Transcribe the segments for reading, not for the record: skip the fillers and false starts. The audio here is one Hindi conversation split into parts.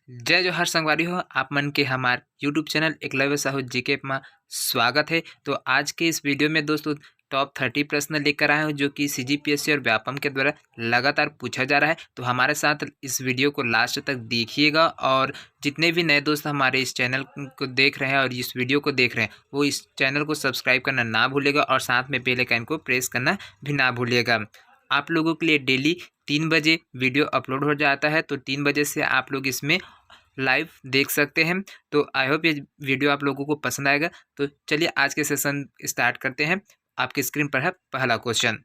जय जोहार संगवारी हो आप मन के हमार YouTube channel Eklavya Sahu GK में स्वागत है। तो आज के इस वीडियो में दोस्तों टॉप 30 प्रश्न लेकर आए हूँ जो कि सीजीपीएससी और व्यापम के द्वारा लगातार पूछा जा रहा है। तो हमारे साथ इस वीडियो को लास्ट तक देखिएगा और जितने भी नए दोस्त हमारे इस चैनल को देख रहे हैं और इस वीडियो को देख रहे हैं वो इस चैनल को सब्सक्राइब करना ना भूलिएगा और साथ में बेल आइकन को प्रेस करना भी ना भूलिएगा। आप लोगों के लिए डेली 3 बजे वीडियो अपलोड हो जाता है, तो 3 बजे से आप लोग इसमें लाइव देख सकते हैं। तो आई होप ये वीडियो आप लोगों को पसंद आएगा। तो चलिए आज के सेशन स्टार्ट करते हैं। आपकी स्क्रीन पर है पहला क्वेश्चन।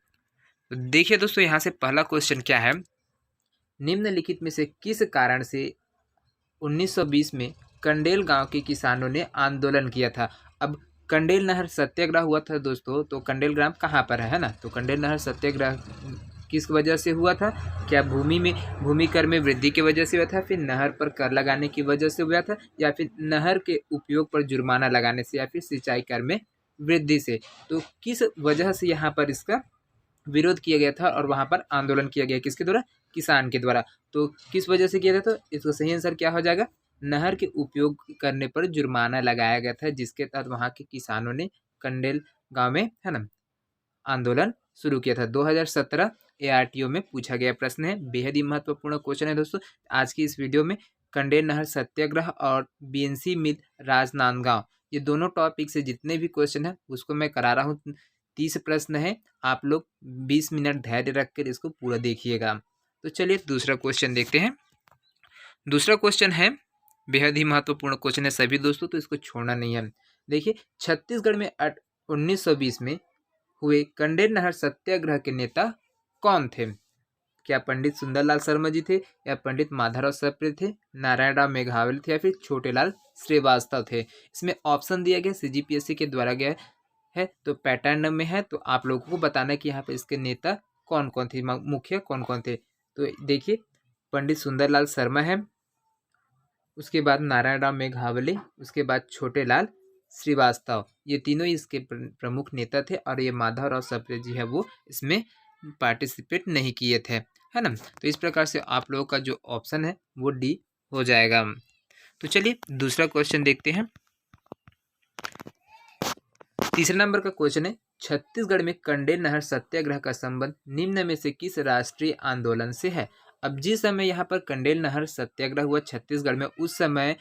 तो देखिए दोस्तों, यहाँ से पहला क्वेश्चन क्या है, निम्नलिखित में से किस कारण से 1920 में कंडेल गांव के किसानों ने आंदोलन किया था। अब कंडेल नहर सत्याग्रह हुआ था दोस्तों, तो कंडेल ग्राम कहाँ पर है ना। तो कंडेल नहर सत्याग्रह किस वजह से हुआ था, क्या भूमि कर में वृद्धि की वजह से हुआ था, फिर नहर पर कर लगाने की वजह से हुआ था, या फिर नहर के उपयोग पर जुर्माना लगाने से, या फिर सिंचाई कर में वृद्धि से। तो किस वजह से यहाँ पर इसका विरोध किया गया था और वहाँ पर आंदोलन किया गया, किसके द्वारा, किसान के द्वारा। तो किस वजह से किया था, तो इसका सही आंसर क्या हो जाएगा, नहर के उपयोग करने पर जुर्माना लगाया गया था, जिसके तहत वहाँ के किसानों ने कंडेल गांव में है ना आंदोलन शुरू किया था। 2017 ARTO में पूछा गया प्रश्न है, बेहद ही महत्वपूर्ण क्वेश्चन है दोस्तों आज की इस वीडियो में। कंडेल नहर सत्याग्रह और BNC मिल राजनांदगांव, ये दोनों टॉपिक से जितने भी क्वेश्चन है उसको मैं करा रहा हूँ। 30 प्रश्न है, आप लोग 20 मिनट धैर्य रखकर इसको पूरा देखिएगा। तो चलिए दूसरा क्वेश्चन देखते हैं। दूसरा क्वेश्चन है बेहद ही महत्वपूर्ण क्वेश्चन है सभी दोस्तों, तो इसको छोड़ना नहीं है। देखिए, छत्तीसगढ़ में 1920 में हुए कंडेल नहर सत्याग्रह के नेता कौन थे। क्या पंडित सुंदरलाल शर्मा जी थे, या पंडित माधवराव सप्रे थे, नारायण राव मेघावले थे, या फिर छोटेलाल श्रीवास्तव थे। इसमें ऑप्शन दिया गया CGPSC के द्वारा गया है, तो पैटर्न में है। तो आप लोगों को बताना कि यहाँ पे इसके नेता कौन कौन थे, मुखिया कौन कौन थे। तो देखिए, पंडित सुंदरलाल शर्मा है, उसके बाद नारायण राव मेघावले, उसके बाद छोटेलाल श्रीवास्तव, ये तीनों इसके प्रमुख नेता थे। और ये माधवराव सप्रे जी है वो इसमें पार्टिसिपेट नहीं किए थे, है ना। तो इस प्रकार से आप लोगों का जो ऑप्शन है वो डी हो जाएगा। तो चलिए दूसरा क्वेश्चन देखते हैं। तीसरे नंबर का क्वेश्चन है, छत्तीसगढ़ में कंडेल नहर सत्याग्रह का संबंध निम्न में से किस राष्ट्रीय आंदोलन से है। अब जिस समय यहाँ पर कंडेल नहर सत्याग्रह हुआ छत्तीसगढ़ में, उस समय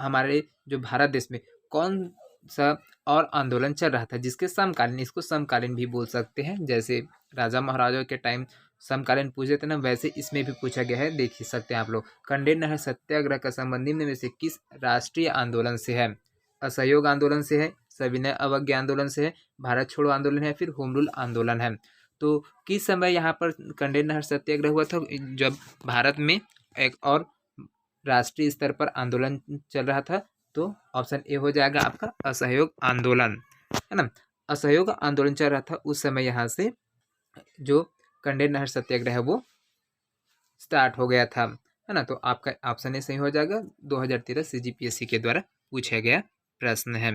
हमारे जो भारत देश में कौन सा और आंदोलन चल रहा था जिसके समकालीन, इसको समकालीन भी बोल सकते हैं। जैसे राजा महाराजा के टाइम समकालीन पूछे थे ना, वैसे इसमें भी पूछा गया है। देख ही सकते हैं आप लोग, कंडेल नहर सत्याग्रह का संबंध निम्न में से किस राष्ट्रीय आंदोलन से है। असहयोग आंदोलन से है, सविनय अवज्ञा आंदोलन से है, भारत छोड़ो आंदोलन है, फिर होम रूल आंदोलन है। तो किस समय यहाँ पर कंडेल नहर सत्याग्रह हुआ था, जब भारत में एक और राष्ट्रीय स्तर पर आंदोलन चल रहा था। तो ऑप्शन ए हो जाएगा आपका असहयोग आंदोलन, है ना। असहयोग आंदोलन चल रहा था उस समय यहाँ से जो कंडेल नहर सत्याग्रह है वो स्टार्ट हो गया था, है ना। तो आपका ऑप्शन ए सही हो जाएगा। 2013 CGPSC के द्वारा पूछा गया प्रश्न है।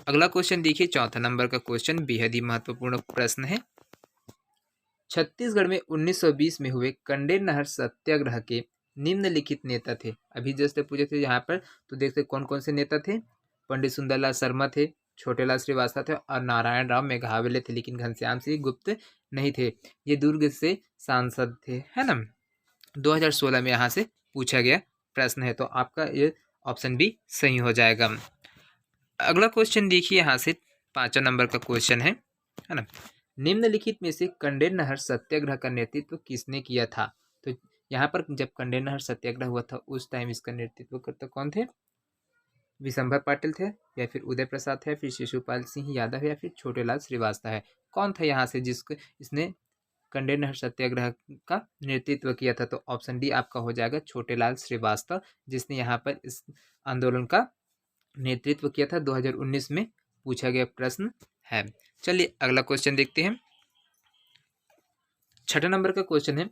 अगला क्वेश्चन देखिए, चौथा नंबर का क्वेश्चन बेहद ही महत्वपूर्ण प्रश्न है। छत्तीसगढ़ में 1920 में हुए कंडेल नहर सत्याग्रह के निम्नलिखित नेता थे। अभी जैसे पूछे थे यहाँ पर, तो देखते कौन कौन से नेता थे। पंडित सुंदरलाल शर्मा थे, छोटेलाल श्रीवास्तव थे और नारायण राव मेघावले थे, लेकिन घनश्याम सिंह गुप्त नहीं थे। ये दुर्ग से सांसद थे, है ना। 2016 में यहाँ से पूछा गया प्रश्न है, तो आपका ये ऑप्शन भी सही हो जाएगा। अगला क्वेश्चन देखिए, यहाँ से 5वां नंबर का क्वेश्चन है ना। निम्नलिखित में से कंडेल नहर सत्याग्रह का नेतृत्व किसने किया था। तो यहाँ पर जब कंडेल नहर सत्याग्रह हुआ था उस टाइम इसका नेतृत्व करता कौन थे, विशंभर पाटिल थे, या फिर उदय प्रसाद है, फिर शिशुपाल सिंह यादव है, या फिर छोटेलाल श्रीवास्तव है। कौन था यहाँ से जिसको इसने कंडेल नहर सत्याग्रह का नेतृत्व किया था। तो ऑप्शन डी आपका हो जाएगा छोटेलाल श्रीवास्तव, जिसने यहाँ पर इस आंदोलन का नेतृत्व किया था। 2019 में पूछा गया प्रश्न है। चलिए अगला क्वेश्चन देखते हैं। 6वां नंबर का क्वेश्चन है,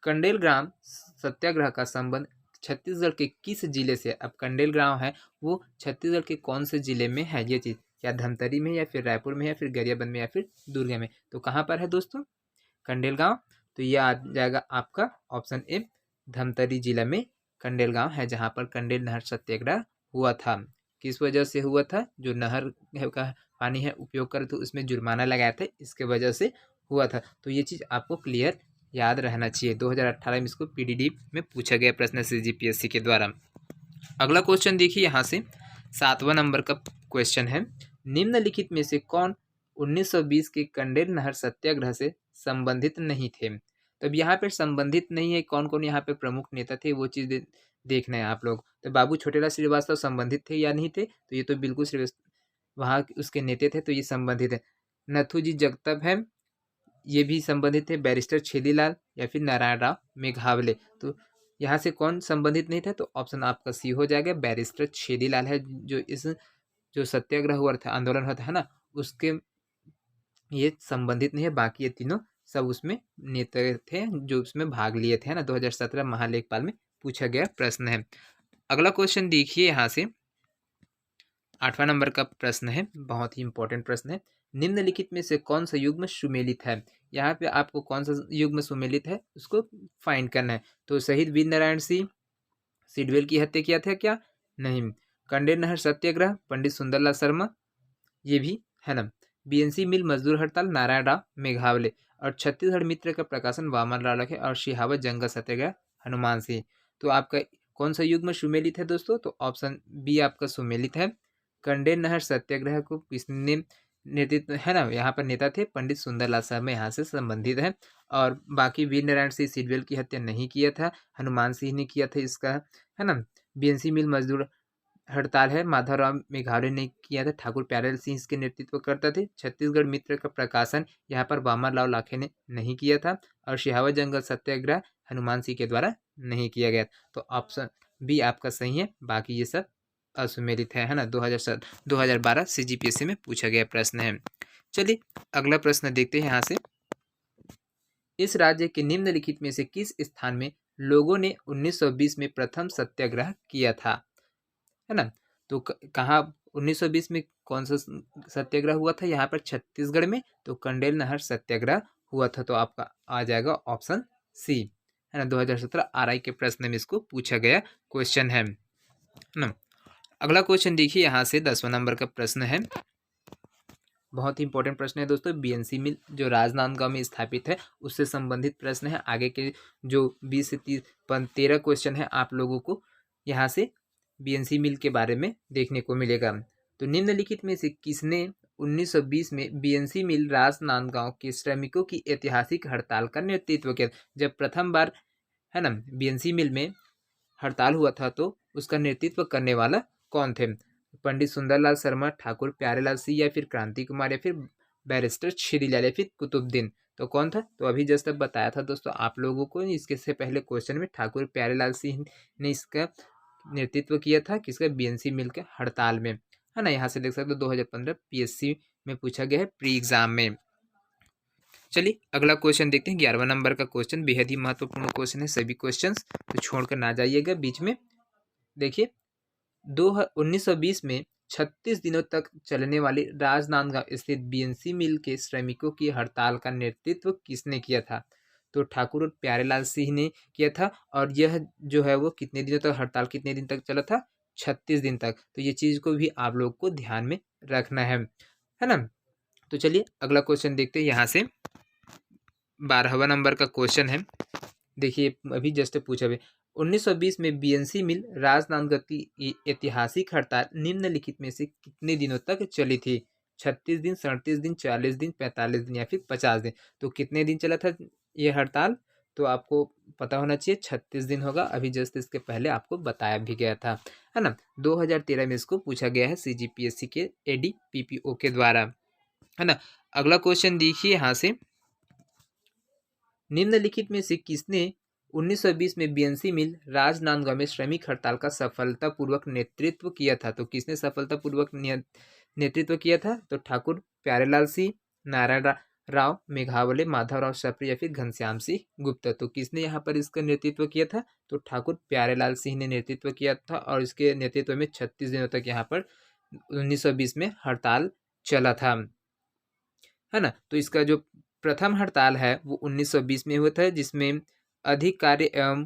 कंडेल ग्राम सत्याग्रह का संबंध छत्तीसगढ़ के किस जिले से। अब कंडेल ग्राम है वो छत्तीसगढ़ के कौन से जिले में है ये चीज, क्या धमतरी में, या फिर रायपुर में, या फिर गरियाबंद में, या फिर दुर्ग में। तो कहाँ पर है दोस्तों कंडेल गांव, तो ये आ जाएगा आपका ऑप्शन ए, धमतरी जिला में कंडेल गांव है जहां पर कंडेल नहर सत्याग्रह हुआ था। किस वजह से हुआ था? जो नहर का पानी है उपयोग कर तो उसमें जुर्माना लगाया था, इसके वजह से हुआ था। तो ये चीज़ आपको क्लियर याद रहना चाहिए। 2018 में इसको पीडीडी में पूछा गया प्रश्न सीजीपीएससी के द्वारा। अगला क्वेश्चन देखिए यहाँ से 7वां नंबर का क्वेश्चन है, निम्नलिखित में से कौन 1920 के कंडेल नहर सत्याग्रह से संबंधित नहीं थे? तब यहाँ पर संबंधित नहीं है, कौन कौन यहाँ पे प्रमुख नेता थे वो चीज़ देखना है आप लोग। तो बाबू छोटेलाल श्रीवास्तव संबंधित थे या नहीं थे? तो ये तो बिल्कुल वहाँ उसके नेता थे, तो ये संबंधित है। नथुजी जगताप है, ये भी संबंधित थे। बैरिस्टर छेदीलाल या फिर नारायण राव मेघावले, तो यहाँ से कौन संबंधित नहीं था? तो ऑप्शन आपका सी हो जाएगा, बैरिस्टर छेदीलाल है, जो इस जो सत्याग्रह हुआ था, आंदोलन हुआ था है ना, उसके ये संबंधित नहीं है। बाकी ये तीनों सब उसमें नेता थे जो उसमें भाग लिए थे, है ना। 2017 महालेखपाल में पूछा गया प्रश्न है। अगला क्वेश्चन देखिए यहाँ से 8वां नंबर का प्रश्न है, बहुत ही इंपॉर्टेंट प्रश्न है। निम्नलिखित में से कौन सा युग्म सुमेलित है? यहाँ पे आपको कौन सा युग्म सुमेलित है उसको फाइंड करना है। तो शहीद वीर नारायण सिंह सिडवेल की हत्या किया था क्या? नहीं। कंडेल नहर सत्याग्रह पंडित सुंदरलाल शर्मा, ये भी है ना। बीएनसी मिल मजदूर हड़ताल नारायण राव मेघावले, और छत्तीसगढ़ मित्र का प्रकाशन वामन राव लखे, और सिहावत जंगल सत्याग्रह हनुमान सिंह। तो आपका कौन सा युग्म सुमेलित है दोस्तों? तो ऑप्शन बी आपका सुमेलित है। कंडेल नहर सत्याग्रह को किसने नेतृत्व, है ना, यहाँ पर नेता थे पंडित सुंदरलाल शर्मा, यहाँ से संबंधित है। और बाकी वीर नारायण सिंह सिडवेल की हत्या नहीं किया था, हनुमान सिंह ने किया था इसका, है ना। बीएनसी मिल मजदूर हड़ताल है माधवराव मेघावले ने किया था, ठाकुर प्यारेलाल सिंह इसके नेतृत्व करता थे। छत्तीसगढ़ मित्र का प्रकाशन यहाँ पर वामन राव लाखे ने नहीं किया था, और सिहावत जंगल सत्याग्रह हनुमान सिंह के द्वारा नहीं किया गया। तो ऑप्शन बी आपका सही है, बाकी ये सब असुमेलित है ना। 2012 सीजीपीएससी में पूछा गया प्रश्न है। चलिए अगला प्रश्न देखते हैं यहाँ से, इस राज्य के निम्नलिखित में से किस स्थान में लोगों ने 1920 में प्रथम सत्याग्रह किया था, है ना। तो कहाँ 1920 में कौन सा सत्याग्रह हुआ था? यहाँ पर छत्तीसगढ़ में, तो कंडेल नहर सत्याग्रह हुआ था। तो आपका आ जाएगा ऑप्शन सी, है ना। 2017 आरआई के प्रश्न में इसको पूछा गया क्वेश्चन है ना। अगला क्वेश्चन देखिए यहाँ से 10वां नंबर का प्रश्न है, बहुत ही इंपॉर्टेंट प्रश्न है दोस्तों। बीएनसी मिल जो राजनांदगांव में स्थापित है उससे संबंधित प्रश्न है। आगे के जो 20 से 13 क्वेश्चन है आप लोगों को यहाँ से बीएनसी मिल के बारे में देखने को मिलेगा। तो निम्नलिखित में से किसने 1920 में बीएनसी मिल राजनांदगांव के श्रमिकों की ऐतिहासिक हड़ताल का नेतृत्व किया? जब प्रथम बार, है ना, बीएनसी मिल में हड़ताल हुआ था तो उसका नेतृत्व करने वाला कौन थे? पंडित सुंदरलाल शर्मा, ठाकुर प्यारेलाल सिंह, या फिर क्रांति कुमार, या फिर बैरिस्टर छेदीलाल, या फिर कुतुबुद्दीन। तो कौन था? तो अभी जस्ट अब बताया था दोस्तों आप लोगों को, इसके से पहले क्वेश्चन में ठाकुर प्यारेलाल सिंह ने इसका नेतृत्व किया था, किसका? बीएनसी मिल के हड़ताल में, है ना। यहाँ से देख सकते हो 2015 पीएससी में पूछा गया है प्री एग्जाम में। चलिए अगला क्वेश्चन देखते हैं, 11वां नंबर का क्वेश्चन, बेहद ही महत्वपूर्ण क्वेश्चन है। सभी क्वेश्चंस तो छोड़कर ना जाइएगा बीच में। देखिए 1920 में 36 दिनों तक चलने वाली राजनांदगांव स्थित बीएनसी मिल के श्रमिकों की हड़ताल का नेतृत्व किसने किया था? तो ठाकुर प्यारेलाल सिंह ने किया था। और यह जो है वो कितने दिनों तक हड़ताल, कितने दिन तक चला था? 36 दिन तक। तो ये चीज़ को भी आप लोग को ध्यान में रखना है ना। तो चलिए अगला क्वेश्चन देखते हैं यहाँ से 12वां नंबर का क्वेश्चन है। देखिए अभी जस्ट पूछा हुआ 1920 में बीएनसी मिल राजनांदगांव की ऐतिहासिक हड़ताल निम्नलिखित में से कितने दिनों तक चली थी? 36 दिन, 37 दिन, 40 दिन, 45 दिन, या फिर 50 दिन। तो कितने दिन चला था ये हड़ताल? तो आपको पता होना चाहिए 36 दिन होगा। अभी जस्ट इसके पहले आपको बताया भी गया था, है ना। 2013 में इसको पूछा गया है सीजीपीएससी के एडीपीपीओ के द्वारा, है ना। अगला क्वेश्चन देखिए यहाँ से, निम्नलिखित में से किसने 1920 में बीएनसी मिल राजनांदगांव में श्रमिक हड़ताल का सफलतापूर्वक नेतृत्व किया था? तो किसने सफलतापूर्वक नेतृत्व किया था? तो ठाकुर प्यारेलाल सिंह, नारायण राव मेघावले, माधवराव सप्रे, या फिर घनश्याम सिंह गुप्ता। तो किसने यहाँ पर इसका नेतृत्व किया था? तो ठाकुर प्यारेलाल सिंह ने नेतृत्व किया था, और इसके नेतृत्व में 36 दिनों तक यहाँ पर 1920 में हड़ताल चला था, है ना। तो इसका जो प्रथम हड़ताल है वो 1920 में हुआ था, जिसमें अधिक कार्य एवं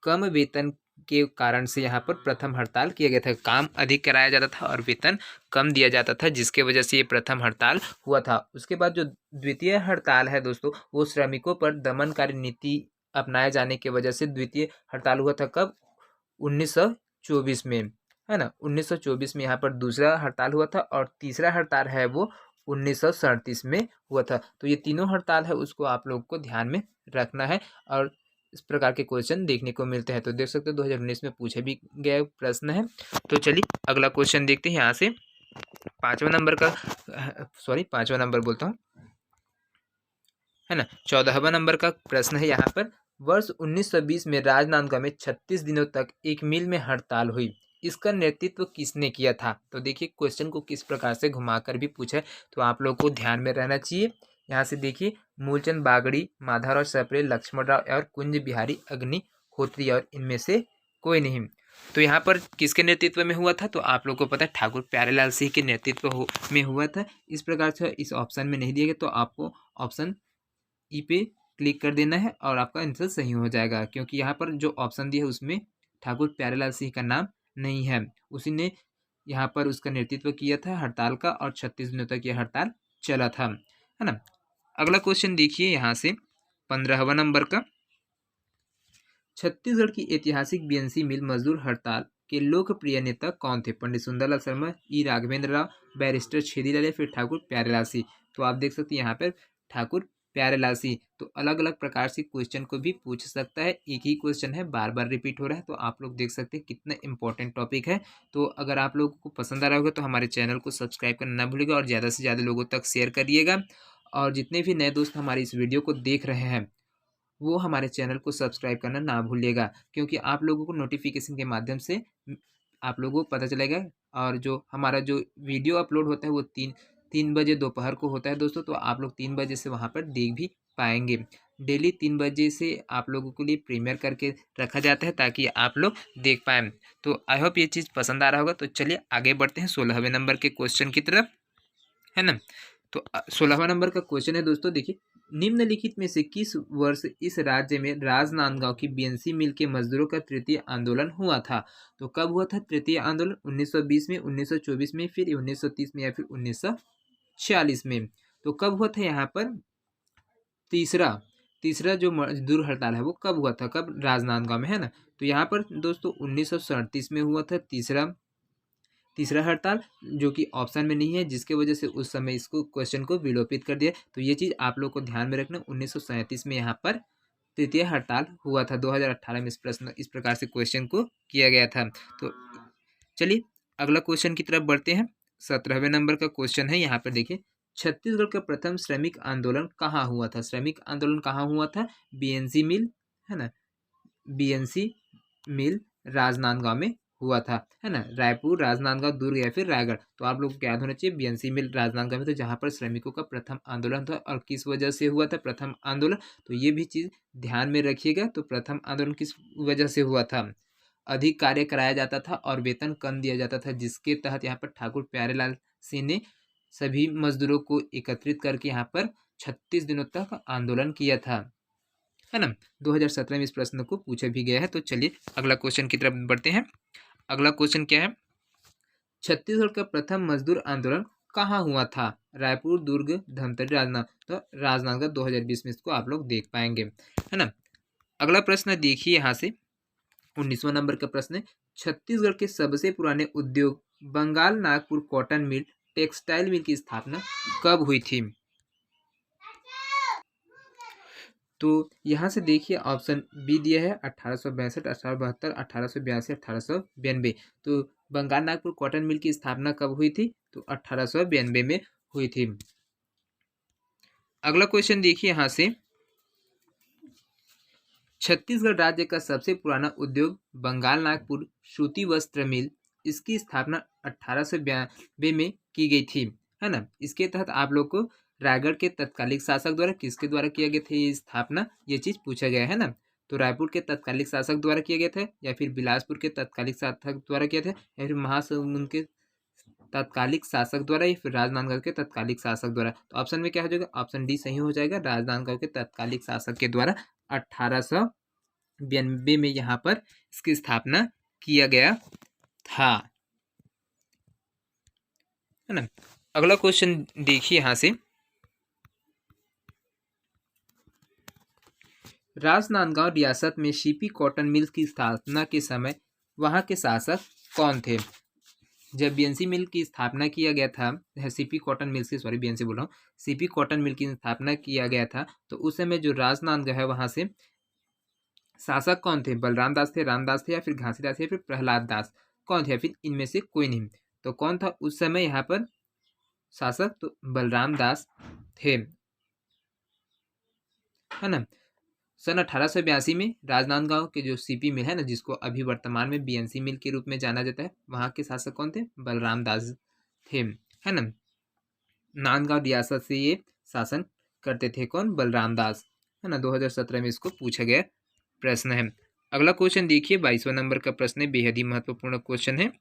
कम वेतन के कारण से यहाँ पर प्रथम हड़ताल किया गया था। काम अधिक कराया जाता था और वेतन कम दिया जाता था, जिसके वजह से ये प्रथम हड़ताल हुआ था। उसके बाद जो द्वितीय हड़ताल है दोस्तों, वो श्रमिकों पर दमनकारी नीति अपनाए जाने की वजह से द्वितीय हड़ताल हुआ था। कब? 1924 में, है ना। 1924 में यहाँ पर दूसरा हड़ताल हुआ था और तीसरा हड़ताल है वो 1937 में हुआ था। तो ये तीनों हड़ताल है उसको आप लोग को ध्यान में रखना है और इस प्रकार के क्वेश्चन देखने को मिलते हैं। तो देख सकते हो 2019 में पूछे भी गए प्रश्न है। तो चलिए अगला क्वेश्चन देखते हैं यहाँ से। पांचवा नंबर का, सॉरी पांचवा नंबर बोलता हूँ, है ना। 14वां नंबर का प्रश्न है यहाँ पर। वर्ष 1920 में राजनांदगांव में 36 दिनों तक एक मिल में हड़ताल हुई। इसका नेतृत्व किसने किया था? तो देखिए क्वेश्चन को किस प्रकार से घुमाकर भी पूछा है, तो आप लोग को ध्यान में रहना चाहिए। यहाँ से देखिए, मूलचंद बागड़ी, माधवराव सप्रे, लक्ष्मणराव और कुंज बिहारी अग्निहोत्री और इनमें से कोई नहीं। तो यहाँ पर किसके नेतृत्व में हुआ था? तो आप लोग को पता है ठाकुर प्यारेलाल सिंह के नेतृत्व में हुआ था। इस प्रकार से इस ऑप्शन में नहीं दिया गया, तो आपको ऑप्शन ई पे क्लिक कर देना है और आपका आंसर सही हो जाएगा, क्योंकि यहाँ पर जो ऑप्शन दिया है उसमें ठाकुर प्यारेलाल सिंह का नाम नहीं है। उसी ने यहाँ पर उसका नेतृत्व किया था हड़ताल का और 36 दिनों तक यह हड़ताल चला था, है ना। अगला क्वेश्चन देखिए यहाँ से 15वां नंबर का। छत्तीसगढ़ की ऐतिहासिक बीएनसी मिल मजदूर हड़ताल के लोकप्रिय नेता कौन थे? पंडित सुंदरलाल शर्मा, ई राघवेंद्र राव, बैरिस्टर छेदीलाल या फिर ठाकुर प्यारेलाल सिंह। तो आप देख सकते हैं यहाँ पर ठाकुर प्यारेलाल सिंह। तो अलग अलग प्रकार से क्वेश्चन को भी पूछ सकता है, एक ही क्वेश्चन है बार बार रिपीट हो रहा है। तो आप लोग देख सकते हैं कितना इंपॉर्टेंट टॉपिक है। तो अगर आप लोगों को पसंद आ रहा होगा तो हमारे चैनल को सब्सक्राइब करना ना भूलिएगा और ज़्यादा से ज़्यादा लोगों तक शेयर करिएगा। और जितने भी नए दोस्त हमारे इस वीडियो को देख रहे हैं वो हमारे चैनल को सब्सक्राइब करना ना भूलिएगा, क्योंकि आप लोगों को नोटिफिकेशन के माध्यम से आप लोगों को पता चलेगा। और जो हमारा जो वीडियो अपलोड होता है वो तीन बजे दोपहर को होता है दोस्तों। तो आप लोग 3 बजे से वहाँ पर देख भी पाएंगे। डेली 3 बजे से आप लोगों के लिए प्रीमियर करके रखा जाता है ताकि आप लोग देख पाएँ। तो आई होप ये चीज़ पसंद आ रहा होगा। तो चलिए आगे बढ़ते हैं 16वें नंबर के क्वेश्चन की तरफ, है ना। तो 16वां नंबर का क्वेश्चन है दोस्तों, देखिए, निम्नलिखित में से किस वर्ष इस राज्य में राजनांदगांव की बीएनसी मिल के मजदूरों का तृतीय आंदोलन हुआ था? तो कब हुआ था तृतीय आंदोलन? 1920 में, 1924 में, फिर 1930 में या फिर 1946 में? तो कब हुआ था यहाँ पर तीसरा तीसरा जो मजदूर हड़ताल है वो कब हुआ था? कब? राजनांदगांव में, है ना। तो यहाँ पर दोस्तों 1937 में हुआ था तीसरा हड़ताल, जो कि ऑप्शन में नहीं है, जिसके वजह से उस समय इसको क्वेश्चन को विलोपित कर दिया। तो ये चीज़ आप लोग को ध्यान में रखना। 1937 में यहाँ पर तृतीय हड़ताल हुआ था। 2018 में इस प्रकार से क्वेश्चन को किया गया था। तो चलिए अगला क्वेश्चन की तरफ बढ़ते हैं। 17वें नंबर का क्वेश्चन है, यहाँ पर देखिए, छत्तीसगढ़ का प्रथम श्रमिक आंदोलन कहाँ हुआ था? श्रमिक आंदोलन कहाँ हुआ था? बीएनसी मिल, है ना, बीएनसी मिल राजनांदगांव में हुआ था, है ना। रायपुर, राजनांदगांव, दुर्ग या फिर रायगढ़। तो आप लोग को याद होना चाहिए बीएनसी मिल राजनांदगांव में, तो जहाँ पर श्रमिकों का प्रथम आंदोलन था। और किस वजह से हुआ था प्रथम आंदोलन? तो ये भी चीज़ ध्यान में रखिएगा। तो प्रथम आंदोलन किस वजह से हुआ था? अधिक कार्य कराया जाता था और वेतन कम दिया जाता था, जिसके तहत यहाँ पर ठाकुर प्यारेलाल सिंह ने सभी मजदूरों को एकत्रित करके यहाँ पर 36 दिनों तक आंदोलन किया था, है ना। 2017 में इस प्रश्न को पूछा भी गया है। तो चलिए अगला क्वेश्चन की तरफ बढ़ते हैं। अगला क्वेश्चन क्या है? छत्तीसगढ़ का प्रथम मजदूर आंदोलन कहाँ हुआ था? रायपुर, दुर्ग, धमतरी, राजनांदगांव। तो राजनांदगांव 2020 में इसको आप लोग देख पाएंगे, है ना। अगला प्रश्न देखिए यहाँ से 19वां नंबर का प्रश्न है। छत्तीसगढ़ के सबसे पुराने उद्योग Bengal Nagpur cotton mill textile mill की स्थापना कब हुई थी? तो यहाँ से देखिए ऑप्शन बी दिया है 1862, 1872, 1882, 1892। तो बंगाल नागपुर कॉटन मिल की स्थापना कब हुई थी? तो 1892 में हुई थी। अगला क्वेश्चन देखिए यहाँ से, छत्तीसगढ़ राज्य का सबसे पुराना उद्योग बंगाल नागपुर सूती वस्त्र मिल, इसकी स्थापना 1892 में की गई थी, है ना। इसके तहत आप लोग को रायगढ़ के तत्कालिक शासक द्वारा किसके द्वारा किया गया था ये स्थापना, ये चीज़ पूछा गया है ना। तो रायपुर के तत्कालिक शासक द्वारा किया गया था, या फिर बिलासपुर के तत्कालिक शासक द्वारा किया था, या फिर महासमुंद के तत्कालिक शासक द्वारा, या फिर राजनांदगांव के तत्कालिक शासक द्वारा। तो ऑप्शन में क्या हो जाएगा? ऑप्शन डी सही हो जाएगा, राजनांदगांव के तत्कालिक शासक के द्वारा 1800 92 में यहाँ पर इसकी स्थापना किया गया था, है ना। अगला क्वेश्चन देखिए यहाँ से, राजनांदगांव रियासत में सीपी कॉटन मिल्स की स्थापना के समय वहाँ के शासक कौन थे? जब बीएनसी मिल की स्थापना किया गया था, सीपी कॉटन मिल की, सॉरी बीएनसी बोल रहा हूँ, सीपी कॉटन मिल की स्थापना किया गया था, तो उस समय जो राजनांदगांव है वहाँ से शासक कौन थे? बलराम दास थे, रामदास थे, या फिर घासीदास, या फिर प्रहलाद दास, कौन थे? या फिर इनमें से कोई नहीं। तो कौन था उस समय यहाँ पर शासक? तो बलराम दास थे, है ना। सन 1882 में राजनांदगांव के जो सीपी मिल है ना, जिसको अभी वर्तमान में बीएनसी मिल के रूप में जाना जाता है, वहाँ के शासक कौन थे? बलराम दास थे, है ना। नांदगांव रियासत से ये शासन करते थे, कौन? बलराम दास, है ना। 2017 में इसको पूछा गया प्रश्न है। अगला क्वेश्चन देखिए, 22वां नंबर का प्रश्न है, बेहद ही महत्वपूर्ण क्वेश्चन है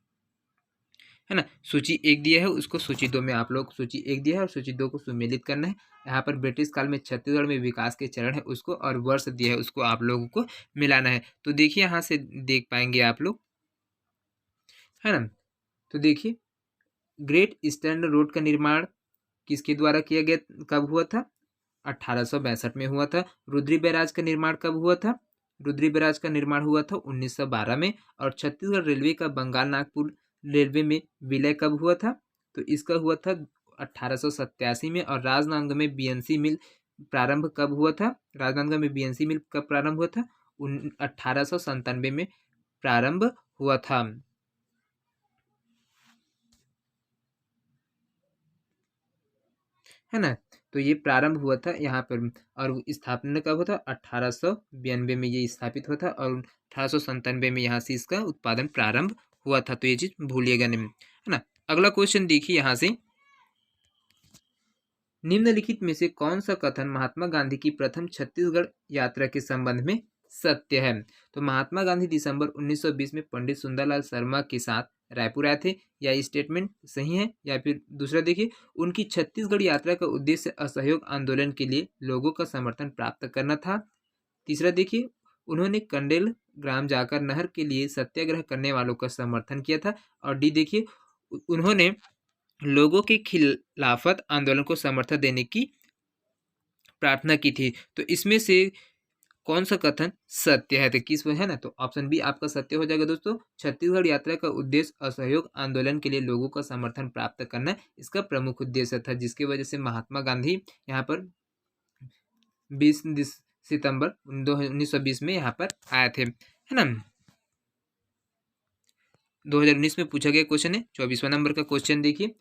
ना। सूची 1 दिया है, उसको सूची 2 में आप लोग, सूची 1 दिया है और सूची 2 को सुमेलित करना है। यहाँ पर ब्रिटिश काल में छत्तीसगढ़ में विकास के चरण है उसको, और वर्ष दिया है उसको आप लोगों को मिलाना है। तो देखिए यहाँ से देख पाएंगे आप लोग, है ना। तो देखिए, ग्रेट ईस्टर्न रोड का निर्माण किसके द्वारा किया गया, कब हुआ था? 1862 में हुआ था। रुद्री बैराज का निर्माण कब हुआ था? रुद्री बैराज का निर्माण हुआ था 1912 में। और छत्तीसगढ़ रेलवे का बंगाल नागपुर रेलवे में विलय कब हुआ था? तो इसका हुआ था 1887 में। और राजनांदगांव में बीएनसी मिल प्रारंभ कब हुआ था? राजनांदगांव में बीएनसी मिल कब प्रारंभ हुआ था? 1897 में प्रारंभ हुआ था, है ना। तो ये प्रारंभ हुआ था यहाँ पर, और स्थापना कब हुआ था? 1892 में ये स्थापित हुआ था, और 1897 में यहाँ से इसका उत्पादन प्रारंभ हुआ था। तो ये चीज भूलिएगा नहीं, है ना। अगला क्वेश्चन देखिए यहाँ से, निम्नलिखित में से कौन सा कथन महात्मा गांधी की प्रथम छत्तीसगढ़ यात्रा के संबंध में सत्य है? तो महात्मा गांधी दिसंबर 1920 में पंडित सुंदरलाल शर्मा के साथ रायपुर आए थे, या ये स्टेटमेंट सही है? या फिर दूसरा देखिए, उनकी छत्तीसगढ़ यात्रा का उद्देश्य असहयोग आंदोलन के लिए लोगों का समर्थन प्राप्त करना था। तीसरा देखिए, उन्होंने कंडेल ग्राम जाकर नहर के लिए सत्याग्रह करने वालों का समर्थन किया था। और डी देखिए, उन्होंने लोगों के खिलाफत आंदोलन को समर्थन देने की प्रार्थना की थी। तो इसमें से कौन सा कथन सत्य है? तो किस है ना, तो ऑप्शन बी आपका सत्य हो जाएगा दोस्तों। छत्तीसगढ़ यात्रा का उद्देश्य असहयोग आंदोलन के लिए लोगों का समर्थन प्राप्त करना इसका प्रमुख उद्देश्य था, जिसकी वजह से महात्मा गांधी यहाँ पर 20 सितंबर 1920 में यहाँ पर आए थे, है ना। 2019 में पूछा गया क्वेश्चन है। 24वां नंबर का क्वेश्चन देखिए,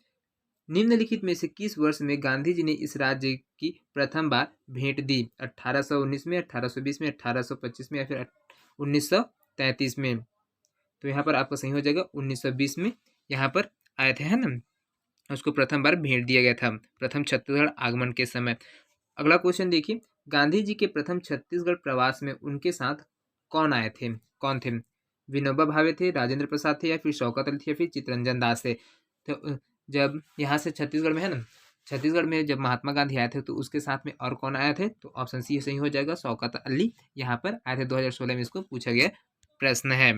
निम्नलिखित में से किस वर्ष में गांधी जी ने इस राज्य की प्रथम बार भेंट दी? 1819 में, 1820 में, 1825 में, या फिर 1933 में? तो यहाँ पर आपका सही हो जाएगा 1920 में यहाँ पर आए थे, है ना। उसको प्रथम बार भेंट दिया गया था, प्रथम छत्तीसगढ़ आगमन के समय। अगला क्वेश्चन देखिए, गांधी जी के प्रथम छत्तीसगढ़ प्रवास में उनके साथ कौन आए थे, कौन थे? विनोबा भावे थे, राजेंद्र प्रसाद थे, या फिर शौकत अली थे, या फिर चित्तरंजन दास थे? तो जब यहाँ से छत्तीसगढ़ में, है ना, छत्तीसगढ़ में जब महात्मा गांधी आए थे तो उसके साथ में और कौन आए थे? तो ऑप्शन सी सही हो जाएगा, शौकत अली यहाँ पर आए थे। 2016 में इसको पूछा गया प्रश्न है।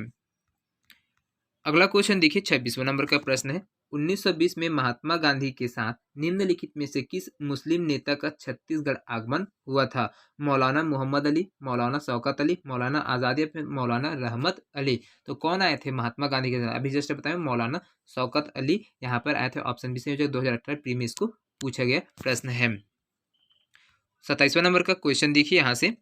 अगला क्वेश्चन देखिए, 26वां नंबर का प्रश्न है, 1920 में महात्मा गांधी के साथ निम्नलिखित में से किस मुस्लिम नेता का छत्तीसगढ़ आगमन हुआ था? मौलाना मोहम्मद अली, मौलाना शौकत अली, मौलाना आजाद, या फिर मौलाना रहमत अली? तो कौन आए थे महात्मा गांधी के साथ? अभी जस्ट बताया, मौलाना शौकत अली यहाँ पर आए थे। ऑप्शन बी से 2018 प्री में इसको पूछा गया प्रश्न है। 27वां नंबर का क्वेश्चन देखिए यहाँ से,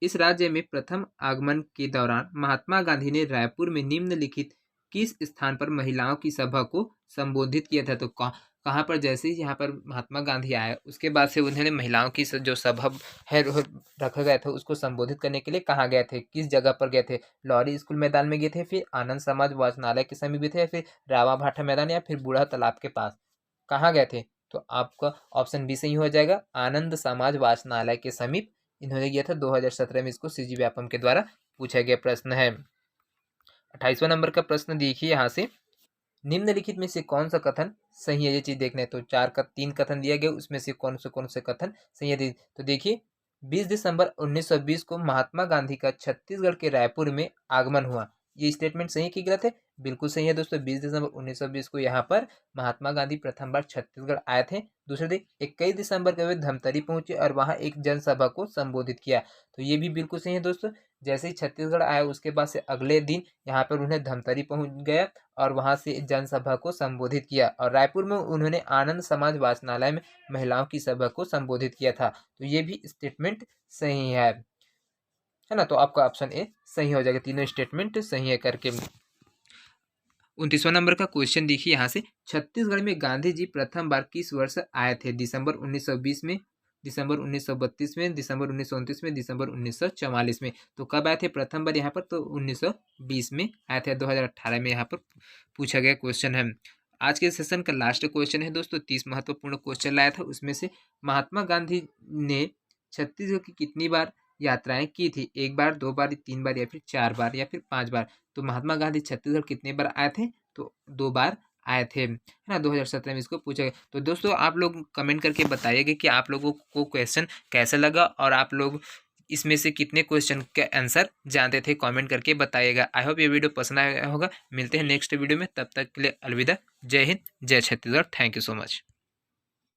इस राज्य में प्रथम आगमन के दौरान महात्मा गांधी ने रायपुर में निम्नलिखित किस स्थान पर महिलाओं की सभा को संबोधित किया था? तो कहाँ पर? जैसे ही यहाँ पर महात्मा गांधी आए उसके बाद से उन्होंने महिलाओं की जो सभा है रखा गया था उसको संबोधित करने के लिए कहाँ गए थे, किस जगह पर गए थे? लॉरी स्कूल मैदान में गए थे, फिर आनंद समाज वाचनालय के समीप गए थे, या फिर रावा भाटा मैदान, या फिर बूढ़ा तालाब के पास? कहाँ गए थे? तो आपका ऑप्शन बी सही हो जाएगा, आनंद समाज वाचनालय के समीप इन्होंने किया था। 2017 में इसको सीजी व्यापम के द्वारा पूछा गया प्रश्न है। 28वां नंबर का प्रश्न देखिए यहाँ से, निम्नलिखित में से कौन सा कथन सही है? ये चीज देखना है। तो 3 कथन दिया गया, उसमें से कौन से कथन सही है? तो देखिए, 20 दिसंबर 1920 को महात्मा गांधी का छत्तीसगढ़ के रायपुर में आगमन हुआ। ये स्टेटमेंट सही कि गलत है? बिल्कुल सही है दोस्तों। 20 दिसंबर 1920 को यहाँ पर महात्मा गांधी प्रथम बार छत्तीसगढ़ आए थे। दूसरे दिन 21 दिसंबर को वे धमतरी पहुंचे और वहां एक जनसभा को संबोधित किया। तो ये भी बिल्कुल सही है दोस्तों। जैसे ही छत्तीसगढ़ आया उसके बाद से अगले दिन यहाँ पर उन्हें धमतरी पहुंच गया और वहां से जनसभा को संबोधित किया और रायपुर में उन्होंने आनंद समाज वाचनालय में महिलाओं की सभा को संबोधित किया था। तो ये भी स्टेटमेंट सही है ना। तो आपका ऑप्शन ए सही हो जाएगा। तीनों स्टेटमेंट सही है करके। 29वां नंबर का क्वेश्चन देखिए यहाँ से, छत्तीसगढ़ में गांधी जी प्रथम बार किस वर्ष आए थे? दिसंबर 1920 में, दिसंबर 1932 में, दिसंबर 1929 में, दिसंबर 1944 में। तो कब आए थे प्रथम बार यहाँ पर? तो 1920 में आए थे। 2018 में यहाँ पर पूछा गया क्वेश्चन है। आज के सेशन का लास्ट क्वेश्चन है दोस्तों। 30 महत्वपूर्ण क्वेश्चन लाया था, उसमें से महात्मा गांधी ने छत्तीसगढ़ की कितनी बार यात्राएं की थी? 1 बार, 2 बार, 3 बार या फिर 4 बार या फिर 5 बार? तो महात्मा गांधी छत्तीसगढ़ कितने बार आए थे? तो 2 बार आए थे, है ना। 2017 में इसको पूछा गया। तो दोस्तों आप लोग कमेंट करके बताइएगा कि आप लोगों को क्वेश्चन कैसा लगा और आप लोग इसमें से कितने क्वेश्चन के आंसर जानते थे, कमेंट करके बताइएगा। आई होप ये वीडियो पसंद आया होगा। मिलते हैं नेक्स्ट वीडियो में, तब तक के लिए अलविदा। जय हिंद, जय Chhattisgarh. Thank you so much.